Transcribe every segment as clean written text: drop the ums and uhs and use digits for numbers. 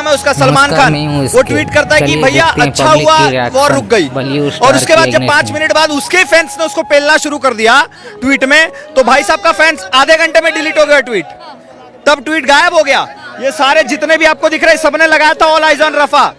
नाम है उसका? सलमान खान। वो ट्वीट करता है कि भैया अच्छा हुआ वॉर रुक गई, और उसके बाद जब 5 मिनट बाद उसके फैंस ने उसको पेलना शुरू कर दिया ट्वीट में, तो भाई साहब का फैंस आधे घंटे में डिलीट हो गया ट्वीट, तब ट्वीट गायब हो गया। ये सारे जितने भी आपको दिख रहे हैं सबने लगाया था ऑल आइज ऑन रफा।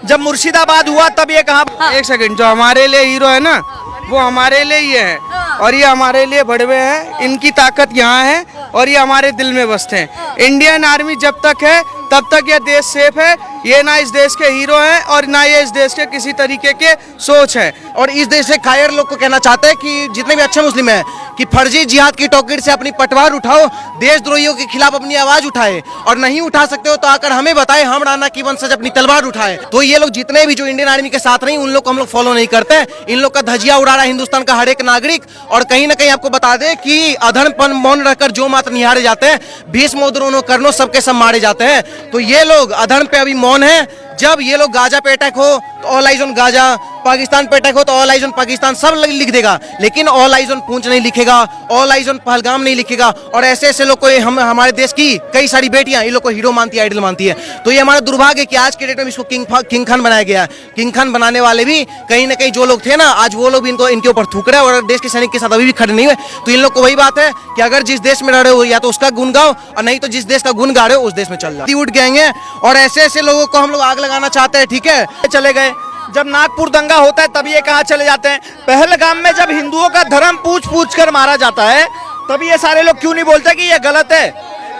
जब मुर्शिदाबाद हुआ तब ये कहा। एक सेकंड, जो हमारे लिए हीरो है ना वो हमारे लिए ही है, और ये हमारे लिए बड़वे हैं, इनकी ताकत यहाँ है और ये हमारे दिल में बसते हैं। इंडियन आर्मी जब तक है तब तक यह देश सेफ है। ये ना इस देश के हीरो हैं और ना ये इस देश के किसी तरीके के सोच है। और इस देश से कायर लोग को कहना चाहते हैं कि जितने भी अच्छे मुस्लिम हैं कि फर्जी जिहाद की टोकरी से अपनी पटवार उठाओ, देशद्रोहियों के खिलाफ अपनी आवाज उठाए, और नहीं उठा सकते हो तो आकर हमें बताएं, हम राणा की वंशज अपनी तलवार उठाए। तो ये लोग जितने भी जो इंडियन आर्मी के साथ नहीं, उन लोग को हम लोग फॉलो नहीं करते। इन लोग का धजिया उड़ा रहा है हिंदुस्तान का हर एक नागरिक। और कहीं ना कहीं आपको बता दें कि अधर्मपन मौन रहकर जो मात्र निहारे जाते हैं, भीष्म द्रोणों कर्णों सबके सब मारे जाते हैं। तो ये लोग अधर्म पे अभी मौन है। जब ये लोग गाजा पे अटैक हो तो all eyes on Gaza, Pakistan पे अटैक हो तो ऑल आइज ऑन पाकिस्तान, सब लिख देगा, लेकिन ऑल आइज ऑन पूंछ नहीं लिखेगा, ऑल आइज ऑन पहलगाम नहीं लिखेगा। और ऐसे ऐसे लोग को हमारे देश की कई सारी बेटियां इन लोग को हीरो मानती है, आइडल मानती है। तो ये हमारा दुर्भाग्य है कि आज के डेट में इसको किंग खान बनाया गया है। किंग खान बनाने वाले भी कहीं ना कहीं जो लोग थे ना, आज वो लोग भी इनके ऊपर थूक रहे हैं और देश के सैनिक के साथ अभी भी खड़े नहीं हुए। तो इन लोग को वही बात है कि अगर जिस देश में रह रहे हो या तो उसका गुण गाओ, और नहीं तो जिस देश का गुण गा रहे हो उस देश में चल रहा। उठ गए हैं और ऐसे ऐसे लोगों को हम लोग आग लगाना चाहते हैं। ठीक है, चले गए। जब नागपुर दंगा होता है तब ये कहाँ चले जाते हैं? पहलगाम में जब हिंदुओं का धर्म पूछ कर मारा जाता है तब ये सारे लोग क्यों नहीं बोलते कि ये गलत है?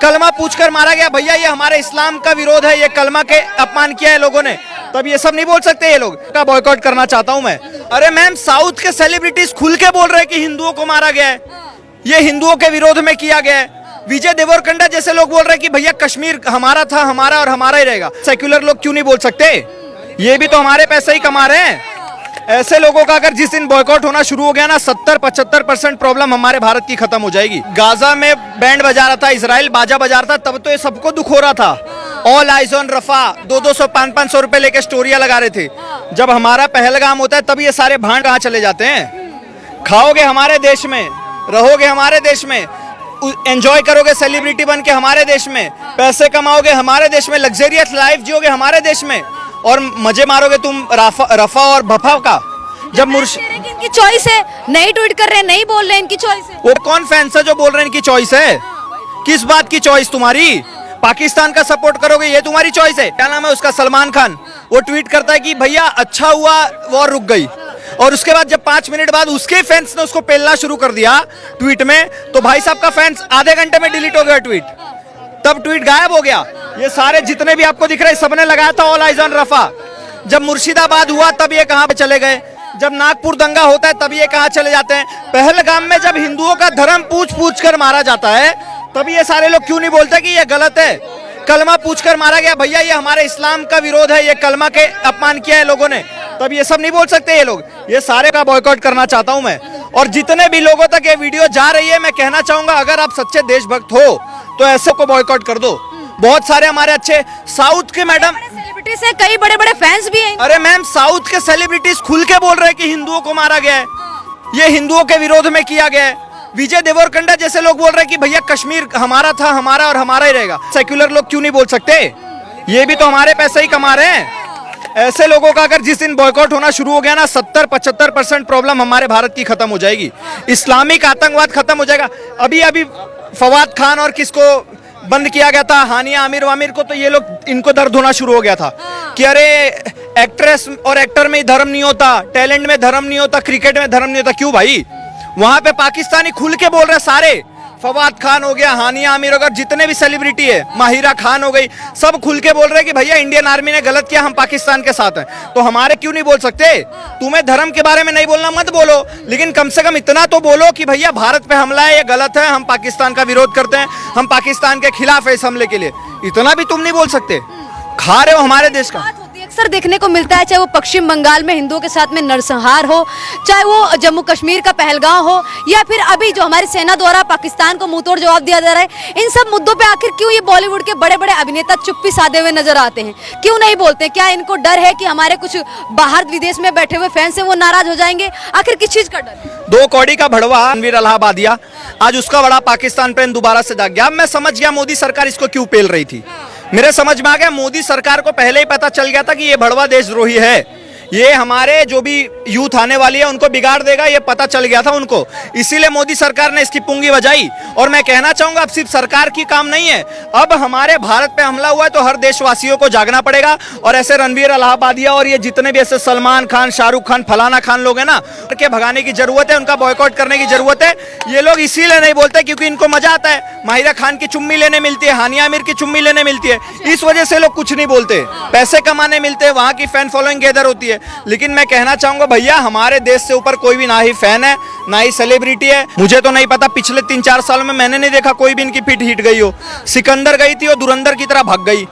कलमा पूछकर मारा गया, भैया ये हमारे इस्लाम का विरोध है, ये कलमा के अपमान किया है लोगों ने, तब ये सब नहीं बोल सकते? ये लोग का बॉयकॉट करना चाहता हूं मैं। अरे मैम, साउथ के सेलिब्रिटीज खुल के बोल रहे हैं कि हिंदुओं को मारा गया है, ये हिंदुओं के विरोध में किया गया है। विजय देवरकोंडा जैसे लोग बोल रहे हैं कि भैया कश्मीर हमारा था, हमारा और हमारा ही रहेगा। सेक्युलर लोग क्यों नहीं बोल सकते? ये भी तो हमारे पैसे ही कमा रहे हैं। ऐसे लोगों का अगर जिस दिन बॉयकॉट होना शुरू हो गया ना, 70-75% प्रॉब्लम हमारे भारत की खत्म हो जाएगी। गाजा में बैंड बजा रहा था, इजराइल बाजा बजा रहा था, तब तो ये सबको दुख हो रहा था। ऑल आइज ऑन रफा 200 500 रुपए लेके स्टोरियां लगा रहे थे। जब हमारा पहलगाम होता है तब ये सारे भांड कहाँ चले जाते हैं? खाओगे हमारे देश में, रहोगे हमारे देश में, एंजॉय करोगे सेलिब्रिटी बन के हमारे देश में, पैसे कमाओगे हमारे देश में, लग्जरियस लाइफ जियोगे हमारे देश में, और मजे मारोगे तुम रफा और भफा का। जब इनकी चॉइस है, नहीं ट्वीट कर रहे हैं, नहीं बोल रहे हैं, इनकी चॉइस है। वो कौन फैंस है जो बोल रहे हैं इनकी चॉइस है? किस बात की चॉइस तुम्हारी? पाकिस्तान का सपोर्ट करोगे ये तुम्हारी चॉइस है? क्या नाम है उसका? सलमान खान। वो ट्वीट करता है कि भैया अच्छा हुआ वॉर रुक गई, और उसके बाद जब 5 मिनट बाद उसके फैंस ने उसको पेलना शुरू कर दिया ट्वीट में, तो भाई साहब का फैंस आधे घंटे में डिलीट हो गया ट्वीट, तब ट्वीट गायब हो गया। ये सारे जितने भी आपको दिख रहे हैं सबने लगाया था ऑल आइज ऑन रफा। जब मुर्शिदाबाद हुआ तब ये कहाँ पे चले गए? जब नागपुर दंगा होता है तब ये कहाँ चले जाते हैं? पहलगाम में जब हिंदुओं का धर्म पूछ कर मारा जाता है तब ये सारे लोग क्यों नहीं बोलते कि ये गलत है? कलमा पूछकर मारा गया, भैया ये हमारे इस्लाम का विरोध है, ये कलमा के अपमान किया है लोगों ने, तब ये सब नहीं बोल सकते? ये लोग, ये सारे का बॉयकॉट करना चाहता हूं मैं। और जितने भी लोगों तक ये वीडियो जा रही है, मैं कहना चाहूंगा अगर आप सच्चे देशभक्त हो तो ऐसे को बॉयकॉट कर दो। बहुत सारे हमारे अच्छे साउथ के मैडम सेलिब्रिटीज हैं, कई बड़े बड़े फैंस भी हैं। अरे मैम, साउथ के सेलिब्रिटीज खुल के बोल रहे हैं कि हिंदुओं को मारा गया है, ये हिंदुओं के विरोध में किया गया है। विजय देवरकोंडा जैसे लोग बोल रहे हैं कि भैया कश्मीर हमारा था, हमारा और हमारा ही रहेगा। सेक्युलर लोग क्यों नहीं बोल सकते? ये भी तो हमारे पैसे ही कमा रहे हैं। ऐसे लोगों का अगर जिस दिन बॉयकॉट होना शुरू हो गया ना, 70-75% प्रॉब्लम हमारे भारत की खत्म हो जाएगी। इस्लामिक आतंकवाद खत्म हो जाएगा। अभी फवाद खान और किसको बंद किया गया था, हानिया आमिर को, तो ये लोग इनको दर्द होना शुरू हो गया था कि अरे एक्ट्रेस और एक्टर में धर्म नहीं होता, टैलेंट में धर्म नहीं होता, क्रिकेट में धर्म नहीं होता। क्यों भाई? वहां पे पाकिस्तानी खुल के बोल रहे सारे। फवाद खान हो गया, हानिया आमिर हो गया, जितने भी सेलिब्रिटी है, माहिरा खान हो गई, सब खुल के बोल रहे हैं कि भैया इंडियन आर्मी ने गलत किया, हम पाकिस्तान के साथ हैं। तो हमारे क्यों नहीं बोल सकते? तुम्हें धर्म के बारे में नहीं बोलना मत बोलो, लेकिन कम से कम इतना तो बोलो कि भैया भारत पे हमला है, ये गलत है, हम पाकिस्तान का विरोध करते हैं, हम पाकिस्तान के खिलाफ है इस हमले के लिए। इतना भी तुम नहीं बोल सकते? खा रहे हो हमारे देश का। अक्सर देखने को मिलता है, चाहे वो पश्चिम बंगाल में हिंदुओं के साथ में नरसंहार हो, चाहे वो जम्मू कश्मीर का पहलगाम हो, या फिर अभी जो हमारी सेना द्वारा पाकिस्तान को मुंहतोड़ जवाब दिया जा रहा है, इन सब मुद्दों पे आखिर क्यों ये बॉलीवुड के बड़े बड़े अभिनेता चुप्पी साधे हुए नजर आते हैं? क्यों नहीं बोलते? क्या इनको डर है कि हमारे कुछ बाहर विदेश में बैठे हुए फैंस हैं वो नाराज हो जाएंगे? आखिर किस चीज का डर? 2 कौड़ी का भड़वा रणवीर इलाहाबादिया, आज उसका बड़ा पाकिस्तान प्रेम दोबारा से जाग गया। मैं समझ गया मोदी सरकार इसको क्यों पेल रही थी। मेरे समझ में आ गया, मोदी सरकार को पहले ही पता चल गया था कि ये भड़वा देशद्रोही है, ये हमारे जो भी यूथ आने वाली है उनको बिगाड़ देगा, ये पता चल गया था उनको, इसीलिए मोदी सरकार ने इसकी पुंगी बजाई। और मैं कहना चाहूंगा अब सिर्फ सरकार की काम नहीं है, अब हमारे भारत पे हमला हुआ है तो हर देशवासियों को जागना पड़ेगा। और ऐसे रणवीर इलाहाबादिया और ये जितने भी ऐसे सलमान खान, शाहरुख खान, फलाना खान लोग हैं ना, के भगाने की जरूरत है, उनका बॉयकॉट करने की जरूरत है। ये लोग इसीलिए नहीं बोलते क्योंकि इनको मजा आता है, माहिरा खान की चुम्मी लेने मिलती है, हानिया आमिर की चुम्मी लेने मिलती है, इस वजह से लोग कुछ नहीं बोलते, पैसे कमाने मिलते हैं, वहां की फैन फॉलोइंग गैदर होती है। लेकिन मैं कहना चाहूंगा भैया, हमारे देश से ऊपर कोई भी ना ही फैन है ना ही सेलिब्रिटी है। मुझे तो नहीं पता, पिछले 3-4 सालों में मैंने नहीं देखा कोई भी इनकी पीठ हिट गई हो। सिकंदर गई थी और धुरंधर की तरह भाग गई,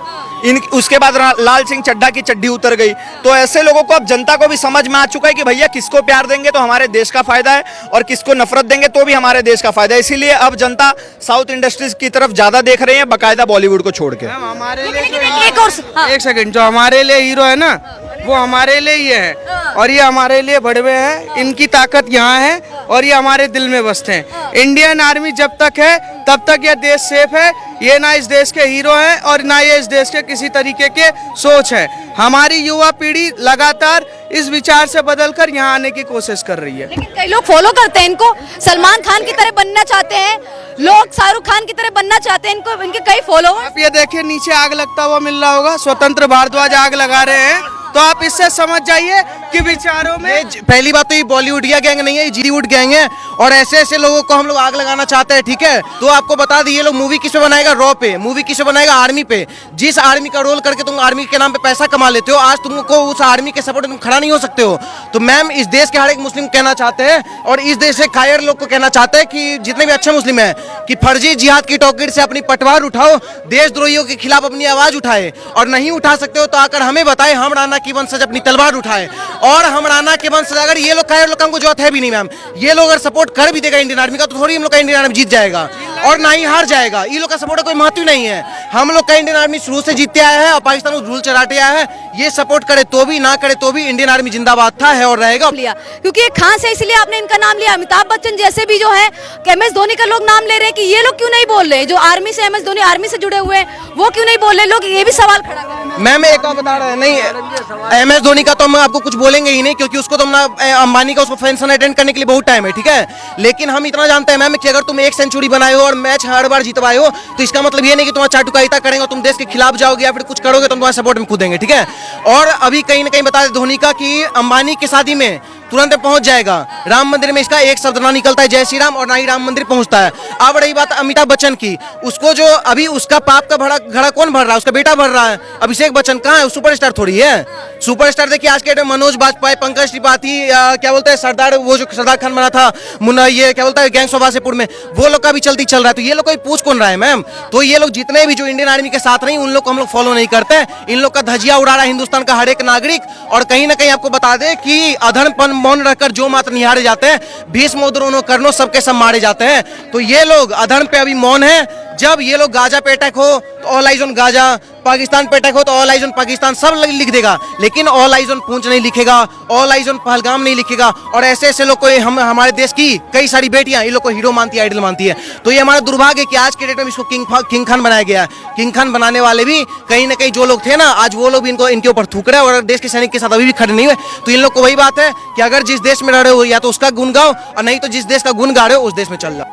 उसके बाद लाल सिंह चड्ढा की चड्डी उतर गई। तो ऐसे लोगों को अब जनता को भी समझ में आ चुका है कि भैया किसको प्यार देंगे तो हमारे देश का फायदा है और किसको नफरत देंगे तो भी हमारे देश का फायदा है। इसीलिए अब जनता साउथ इंडस्ट्रीज की तरफ ज्यादा देख रही है, बकायदा बॉलीवुड को छोड़ के। हमारे लिए एक और हाँ। एक सेकंड, जो हमारे लिए हीरो है ना वो हमारे लिए ही है और ये हमारे लिए भड़वे हैं, इनकी ताकत यहाँ है और ये हमारे दिल में बसते हैं। इंडियन आर्मी जब तक है तब तक यह देश सेफ है, ये ना इस देश के हीरो हैं और ना ये इस देश के किसी तरीके के सोच है। हमारी युवा पीढ़ी लगातार इस विचार से बदलकर यहाँ आने की कोशिश कर रही है। लेकिन कई लोग फॉलो करते हैं इनको, सलमान खान की तरह बनना चाहते हैं लोग, शाहरुख खान की तरह बनना चाहते हैं, इनको इनके कई फॉलोअर्स। आप ये देखिए नीचे आग लगता हुआ मिल रहा होगा, स्वतंत्र भारद्वाज आग लगा रहे हैं, तो आप इससे समझ जाइए कि विचारों में पहली बात तो ये बॉलीवुडिया गैंग नहीं है, ये जीलीवुड गैंग है और ऐसे ऐसे लोगों को हम लोग आग लगाना चाहते हैं, ठीक है। तो आपको बता दी, ये लोग मूवी किस पे बनाएगा, रॉ पे, मूवी किस पे बनाएगा, आर्मी पे। जिस आर्मी का रोल करके तुम आर्मी के नाम पे पैसा कमा लेते हो, आज तुमको उस आर्मी के सपोर्ट तुम खड़ा नहीं हो सकते हो। तो मैम, इस देश के हर एक मुस्लिम कहना चाहते हैं और इस देश के कायर लोग को कहना चाहते हैं कि जितने भी अच्छे मुस्लिम हैं कि फर्जी जिहाद की टॉकेट से अपनी पटवार उठाओ, देशद्रोहियों के खिलाफ अपनी आवाज उठाए, और नहीं उठा सकते हो तो आकर हमें बताए, हम राणा की वंशज अपनी तलवार उठाए। और हम राणा के वंशज, अगर ये लोग कायर लोग हमको जरूरत है भी नहीं मैम, ये लोग अगर सपोर्ट कर भी देगा इंडियन आर्मी का तो थोड़ी हम लोग का इंडियन आर्मी जीत जाएगा और ना ही हार जाएगा। ये लोग का सपोर्ट का कोई महत्व नहीं है। हम लोग का इंडियन आर्मी शुरू से जीतते आया है और पाकिस्तान को धूल चढ़ाते आया है। ये सपोर्ट करे तो भी ना करे तो भी इंडियन आर्मी जिंदाबाद था, है और रहेगा। क्योंकि ये खास है इसलिए आपने इनका नाम लिया। अमिताभ बच्चन जैसे भी जो है, MS धोनी का लोग नाम ले रहे हैं कि ये लोग क्यों नहीं बोल रहे, जो आर्मी से MS धोनी आर्मी से जुड़े हुए हैं वो क्यों नहीं बोल रहे, लोग ये भी सवाल खड़ा कर रहे हैं। मैम एक और बता रहे हैं, नहीं MS धोनी का तो हम आपको कुछ बोलेंगे ही नहीं क्योंकि उसको तो अंबानी का उसको फंक्शन अटेंड करने के लिए बहुत टाइम है, ठीक है। लेकिन हम इतना जानते हैं मैम कि अगर तुम 1 सेंचुरी बनाए हो और मैच हर बार जितवाए हो तो इसका मतलब ये नहीं कि तुम्हारा चाटुकारिता करेंगे, तुम देश के खिलाफ जाओगे या फिर कुछ करोगे तो तुम्हारे सपोर्ट में कूदेंगे, ठीक है। और अभी कहीं ना कहीं बता दे धोनी का कि अंबानी की शादी में तुरंत पहुंच जाएगा, राम मंदिर में इसका एक शब्द ना निकलता है जय श्री राम और ना ही राम मंदिर पहुंचता है। अब रही बात अमिताभ बच्चन की, उसको जो अभी उसका पाप का घड़ा कौन भर रहा है, उसका बेटा भर रहा है। अभिषेक बच्चन कहाँ है, सुपरस्टार थोड़ी है। सुपरस्टार देखिए आज के डेट में मनोज बाजपेयी, पंकज त्रिपाठी, क्या बोलते हैं सरदार, वो जो सरदार खान बना था मुन्ना, ये क्या बोलता है गैंग्स ऑफ वासेपुर में, वो लोग का भी चलती चल रहा है। तो ये लोग कोई पूछ कौन रहा है मैम। तो ये लोग जितने भी जो इंडियन आर्मी के साथ नहीं, उन लोग को हम लोग फॉलो नहीं करते। इन लोग का धजिया उड़ा रहा है हिंदुस्तान का हर एक नागरिक। और कहीं ना कहीं आपको बता दे कि अधर्मपन मौन रखकर जो मात्र निहारे जाते हैं, भीष्म द्रोण कर्णो सबके सब मारे जाते हैं। तो ये लोग अधर्म पे अभी मौन है। जब ये लोग गाजा पे अटैक हो तो all eyes on Gaza, Pakistan पे अटैक हो तो ऑल आइज ऑन पाकिस्तान, सब लिख देगा, लेकिन ऑल आइज ऑन पूंछ नहीं लिखेगा, ऑल आइज ऑन पहलगाम नहीं लिखेगा। और ऐसे ऐसे लोग को हमारे देश की कई सारी बेटियां इन लोग को हीरो मानती है, आइडल मानती है। तो ये हमारा दुर्भाग्य है कि आज के डेट में इसको किंग खान बनाया गया है। किंग खान बनाने वाले भी कहीं ना कहीं जो लोग थे ना, आज वो लोग भी इनके ऊपर थूक रहे हैं और देश के सैनिक के साथ अभी भी खड़े नहीं हुए। तो इन लोग को वही बात है कि अगर जिस देश में रह रहे हो या तो उसका गुण गाओ और नहीं तो जिस देश का गुण गा रहे हो उस देश में चल जाओ।